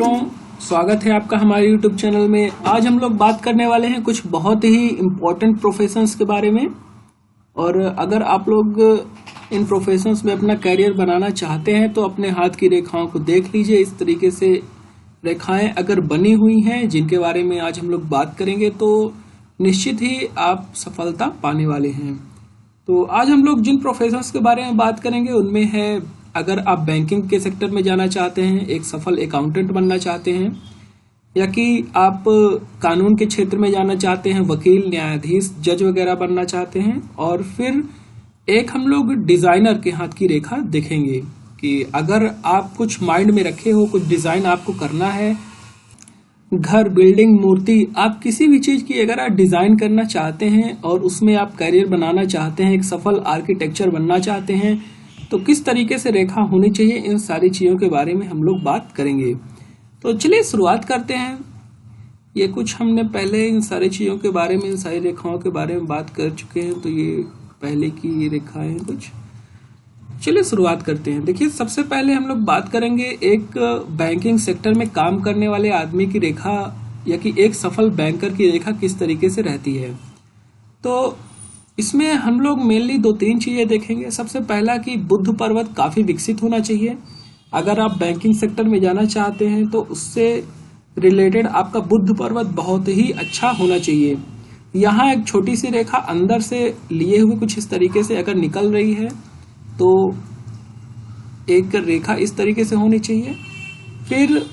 मित्रों, स्वागत है आपका हमारे YouTube चैनल में। आज हम लोग बात करने वाले हैं कुछ बहुत ही इम्पोर्टेंट प्रोफेशंस के बारे में। और अगर आप लोग इन प्रोफेशंस में अपना करियर बनाना चाहते हैं तो अपने हाथ की रेखाओं को देख लीजिए। इस तरीके से रेखाएं अगर बनी हुई हैं जिनके बारे में आज हम लोग बात करेंगे तो निश्चित ही आप सफलता पाने वाले हैं। तो आज हम लोग जिन प्रोफेशंस के बारे में बात करेंगे उनमें है, अगर आप बैंकिंग के सेक्टर में जाना चाहते हैं, एक सफल अकाउंटेंट बनना चाहते हैं, या कि आप कानून के क्षेत्र में जाना चाहते हैं, वकील, न्यायाधीश, जज वगैरह बनना चाहते हैं, और फिर एक हम लोग डिजाइनर के हाथ की रेखा देखेंगे कि अगर आप कुछ माइंड में रखे हो, कुछ डिजाइन आपको करना है, घर, बिल्डिंग, मूर्ति, आप किसी भी चीज की अगर आप डिजाइन करना चाहते हैं और उसमें आप करियर बनाना चाहते हैं, एक सफल आर्किटेक्चर बनना चाहते हैं, तो किस तरीके से रेखा होनी चाहिए, इन सारी चीजों के बारे में हम लोग बात करेंगे। तो चलिए शुरुआत करते हैं। ये कुछ हमने पहले इन सारी चीजों के बारे में, इन सारी रेखाओं के बारे में बात कर चुके हैं, तो ये पहले की ये रेखाएं हैं कुछ। चलिए शुरुआत करते हैं। देखिए, सबसे पहले हम लोग बात करेंगे एक बैंकिंग सेक्टर में काम करने वाले आदमी की रेखा, या कि एक सफल बैंकर की रेखा किस तरीके से रहती है। तो इसमें हम लोग मेनली 2-3 चीजें देखेंगे। सबसे पहला कि बुध पर्वत काफी विकसित होना चाहिए। अगर आप बैंकिंग सेक्टर में जाना चाहते हैं तो उससे रिलेटेड आपका बुध पर्वत बहुत ही अच्छा होना चाहिए। यहाँ एक छोटी सी रेखा अंदर से लिए हुए कुछ इस तरीके से अगर निकल रही है तो एक रेखा इस तरीके से होनी चाहिए। फिर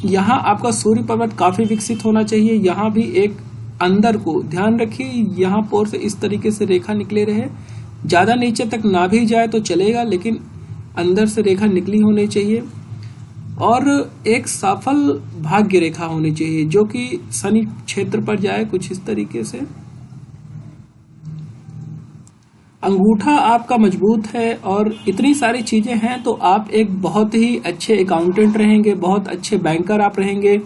यहाँ आपका सूर्य पर्वत काफी विकसित होना चाहिए। यहाँ भी एक अंदर को ध्यान रखिए, यहाँ पर से इस तरीके से रेखा निकले रहे, ज्यादा नीचे तक ना भी जाए तो चलेगा, लेकिन अंदर से रेखा निकली होनी चाहिए। और एक सफल भाग्य रेखा होनी चाहिए जो कि शनि क्षेत्र पर जाए, कुछ इस तरीके से। अंगूठा आपका मजबूत है और इतनी सारी चीजें हैं तो आप एक बहुत ही अच्छे अकाउंटेंट रहेंगे, बहुत अच्छे बैंकर आप रहेंगे,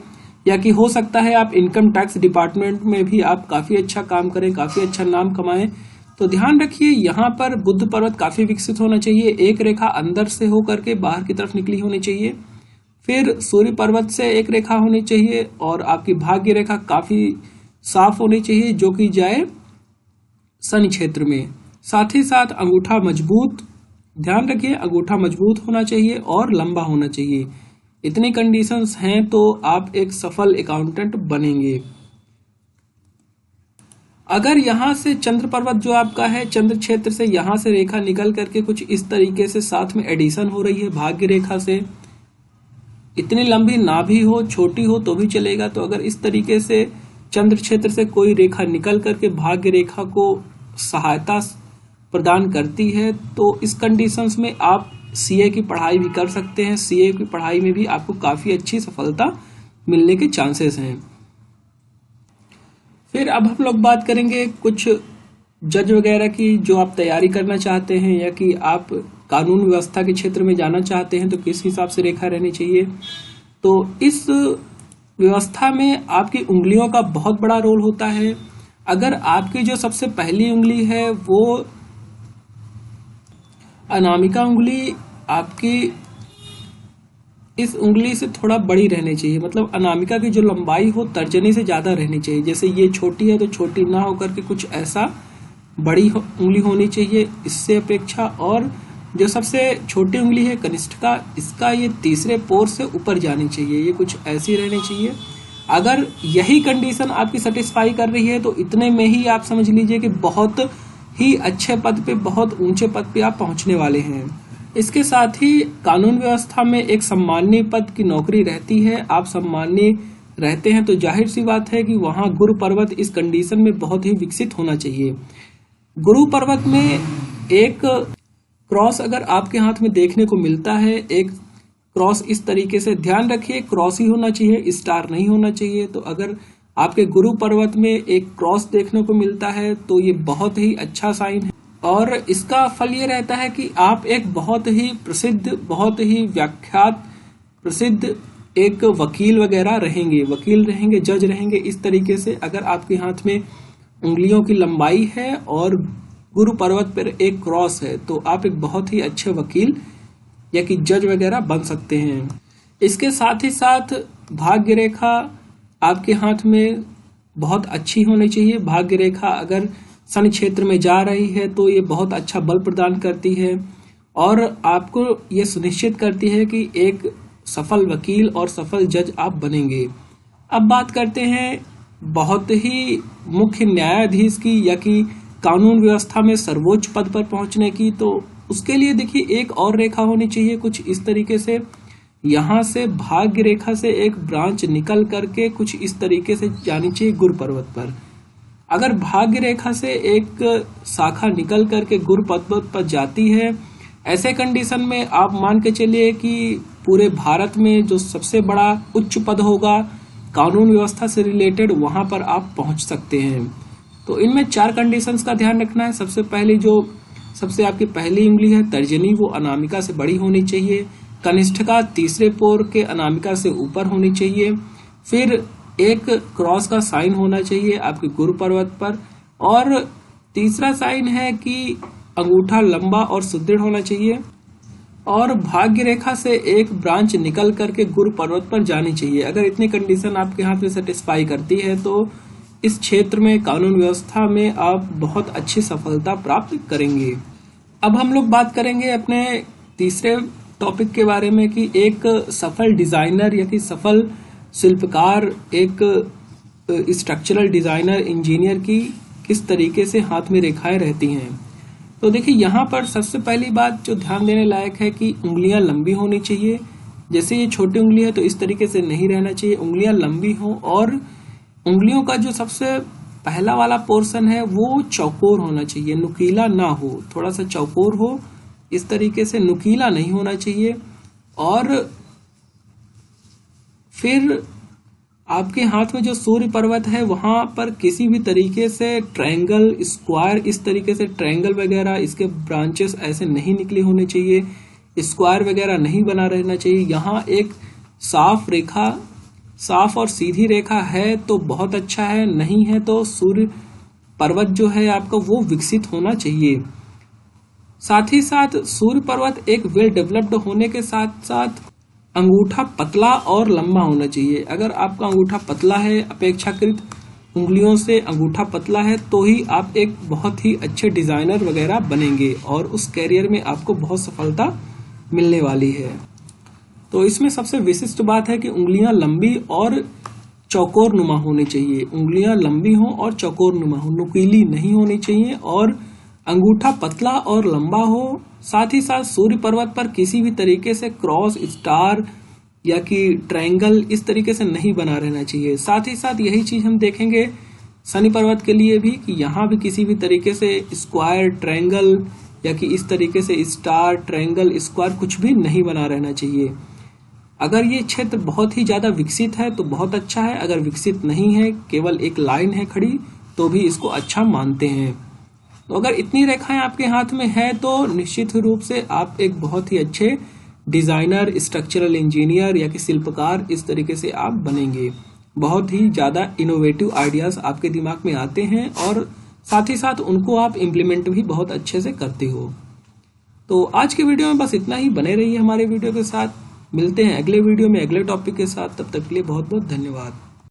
या कि हो सकता है आप इनकम टैक्स डिपार्टमेंट में भी आप काफी अच्छा काम करें, काफी अच्छा नाम कमाएं। तो ध्यान रखिए, यहाँ पर बुध पर्वत काफी विकसित होना चाहिए। एक रेखा अंदर से होकर के बाहर की तरफ निकली होनी चाहिए। फिर सूर्य पर्वत से एक रेखा होनी चाहिए और आपकी भाग्य रेखा काफी साफ होनी चाहिए जो कि जाए शनि क्षेत्र में। साथ ही साथ अंगूठा मजबूत, ध्यान रखिए अंगूठा मजबूत होना चाहिए और लंबा होना चाहिए। इतनी कंडीशंस हैं तो आप एक सफल अकाउंटेंट बनेंगे। अगर यहाँ से चंद्र पर्वत जो आपका है, चंद्र क्षेत्र से यहाँ से रेखा निकल करके कुछ इस तरीके से साथ में एडिशन हो रही है भाग्य रेखा से, इतनी लंबी ना भी हो, छोटी हो तो भी चलेगा। तो अगर इस तरीके से चंद्र क्षेत्र से कोई रेखा निकल करके भाग्य रेखा को सहायता प्रदान करती है तो इस कंडीशंस में आप सीए की पढ़ाई भी कर सकते हैं। सीए की पढ़ाई में भी आपको काफी अच्छी सफलता मिलने के चांसेस हैं। फिर अब हम लोग बात करेंगे कुछ जज वगैरह की, जो आप तैयारी करना चाहते हैं या कि आप कानून व्यवस्था के क्षेत्र में जाना चाहते हैं तो किस हिसाब से रेखा रहनी चाहिए। तो इस व्यवस्था में आपकी उंगलियों का बहुत बड़ा रोल होता है। अगर आपकी जो सबसे पहली उंगली है वो अनामिका उंगली, आपकी इस उंगली से थोड़ा बड़ी रहनी चाहिए, मतलब अनामिका की जो लंबाई हो तर्जनी से ज्यादा रहनी चाहिए। जैसे ये छोटी है तो छोटी ना होकर के कुछ ऐसा बड़ी उंगली होनी चाहिए इससे अपेक्षा। और जो सबसे छोटी उंगली है कनिष्ठिका, इसका ये तीसरे पोर से ऊपर जानी चाहिए, ये कुछ ऐसी रहनी चाहिए। अगर यही कंडीशन आपकी सेटिस्फाई कर रही है तो इतने में ही आप समझ लीजिए कि बहुत ही अच्छे पद पे, बहुत ऊंचे पद पे आप पहुंचने वाले हैं। इसके साथ ही कानून व्यवस्था में एक सम्माननीय पद की नौकरी रहती है। आप सम्माननीय रहते हैं तो जाहिर सी बात है कि वहां गुरु पर्वत इस कंडीशन में बहुत ही विकसित होना चाहिए। गुरु पर्वत में एक क्रॉस अगर आपके हाथ में देखने को मिलता है, एक क्रॉस इस तरीके से, ध्यान रखिए क्रॉस ही होना चाहिए, स्टार नहीं होना चाहिए। तो अगर आपके गुरु पर्वत में एक क्रॉस देखने को मिलता है तो ये बहुत ही अच्छा साइन है। और इसका फल ये रहता है कि आप एक बहुत ही प्रसिद्ध, बहुत ही व्याख्यात, प्रसिद्ध एक वकील वगैरह रहेंगे, वकील रहेंगे, जज रहेंगे। इस तरीके से अगर आपके हाथ में उंगलियों की लंबाई है और गुरु पर्वत पर एक क्रॉस है तो आप एक बहुत ही अच्छे वकील या कि जज वगैरह बन सकते हैं। इसके साथ ही साथ भाग्य रेखा आपके हाथ में बहुत अच्छी होनी चाहिए। भाग्य रेखा अगर शनि क्षेत्र में जा रही है तो ये बहुत अच्छा बल प्रदान करती है और आपको ये सुनिश्चित करती है कि एक सफल वकील और सफल जज आप बनेंगे। अब बात करते हैं बहुत ही मुख्य न्यायाधीश की या कि कानून व्यवस्था में सर्वोच्च पद पर पहुंचने की। तो उसके लिए देखिए एक और रेखा होनी चाहिए कुछ इस तरीके से, यहाँ से भाग्य रेखा से एक ब्रांच निकल करके कुछ इस तरीके से जानी चाहिए गुरु पर्वत पर। अगर भाग्य रेखा से एक शाखा निकल करके गुरु पर्वत पर जाती है, ऐसे कंडीशन में आप मान के चलिए कि पूरे भारत में जो सबसे बड़ा उच्च पद होगा कानून व्यवस्था से रिलेटेड, वहां पर आप पहुंच सकते हैं। तो इनमें 4 कंडीशंस का ध्यान रखना है। सबसे पहली जो सबसे आपकी पहली उंगली है तर्जनी, वो अनामिका से बड़ी होनी चाहिए। कनिष्ठिका तीसरे पोर के अनामिका से ऊपर होनी चाहिए। फिर एक क्रॉस का साइन होना चाहिए आपके गुरु पर्वत पर। और तीसरा साइन है कि अंगूठा लंबा और सुदृढ़ होना चाहिए। और भाग्य रेखा से एक ब्रांच निकल करके गुरु पर्वत पर जानी चाहिए। अगर इतनी कंडीशन आपके हाथ में सेटिस्फाई करती है तो इस क्षेत्र में कानून व्यवस्था में आप बहुत अच्छी सफलता प्राप्त करेंगे। अब हम लोग बात करेंगे अपने तीसरे टॉपिक के बारे में कि एक सफल डिजाइनर या कि सफल शिल्पकार, एक स्ट्रक्चरल डिजाइनर, इंजीनियर की किस तरीके से हाथ में रेखाएं रहती हैं। तो देखिए यहाँ पर सबसे पहली बात जो ध्यान देने लायक है कि उंगलियां लंबी होनी चाहिए। जैसे ये छोटी उंगली है तो इस तरीके से नहीं रहना चाहिए, उंगलियां लंबी हो और उंगलियों का जो सबसे पहला वाला पोर्शन है वो चौकोर होना चाहिए, नुकीला ना हो, थोड़ा सा चौकोर हो, इस तरीके से नुकीला नहीं होना चाहिए। और फिर आपके हाथ में जो सूर्य पर्वत है वहां पर किसी भी तरीके से ट्रायंगल, स्क्वायर, इस तरीके से ट्रायंगल वगैरह इसके ब्रांचेस ऐसे नहीं निकले होने चाहिए, स्क्वायर वगैरह नहीं बना रहना चाहिए। यहाँ एक साफ रेखा, साफ और सीधी रेखा है तो बहुत अच्छा है, नहीं है तो सूर्य पर्वत जो है आपका वो विकसित होना चाहिए। साथ ही साथ सूर्य पर्वत एक वेल डेवलप्ड होने के साथ साथ अंगूठा पतला और लंबा होना चाहिए। अगर आपका अंगूठा पतला है, अपेक्षाकृत उंगलियों से अंगूठा पतला है, तो ही आप एक बहुत ही अच्छे डिजाइनर वगैरह बनेंगे और उस कैरियर में आपको बहुत सफलता मिलने वाली है। तो इसमें सबसे विशिष्ट बात है कि उंगलियां लंबी और चौकोर नुमा होनी चाहिए। उंगलियां लंबी हो और चौकोर नुमा हो, नुकीली नहीं होनी चाहिए और अंगूठा पतला और लंबा हो। साथ ही साथ सूर्य पर्वत पर किसी भी तरीके से क्रॉस, स्टार या कि ट्रायंगल इस तरीके से नहीं बना रहना चाहिए। साथ ही साथ यही चीज हम देखेंगे शनि पर्वत के लिए भी कि यहाँ भी किसी भी तरीके से स्क्वायर, ट्रायंगल या कि इस तरीके से स्टार, ट्रायंगल, स्क्वायर कुछ भी नहीं बना रहना चाहिए। अगर ये क्षेत्र बहुत ही ज्यादा विकसित है तो बहुत अच्छा है, अगर विकसित नहीं है, केवल एक लाइन है खड़ी, तो भी इसको अच्छा मानते हैं। तो अगर इतनी रेखाएं आपके हाथ में है तो निश्चित रूप से आप एक बहुत ही अच्छे डिजाइनर, स्ट्रक्चरल इंजीनियर या कि शिल्पकार इस तरीके से आप बनेंगे। बहुत ही ज्यादा इनोवेटिव आइडियाज आपके दिमाग में आते हैं और साथ ही साथ उनको आप इम्प्लीमेंट भी बहुत अच्छे से करते हो। तो आज के वीडियो में बस इतना ही। बने रहिए हमारे वीडियो के साथ, मिलते हैं अगले वीडियो में अगले टॉपिक के साथ। तब तक के लिए बहुत बहुत धन्यवाद।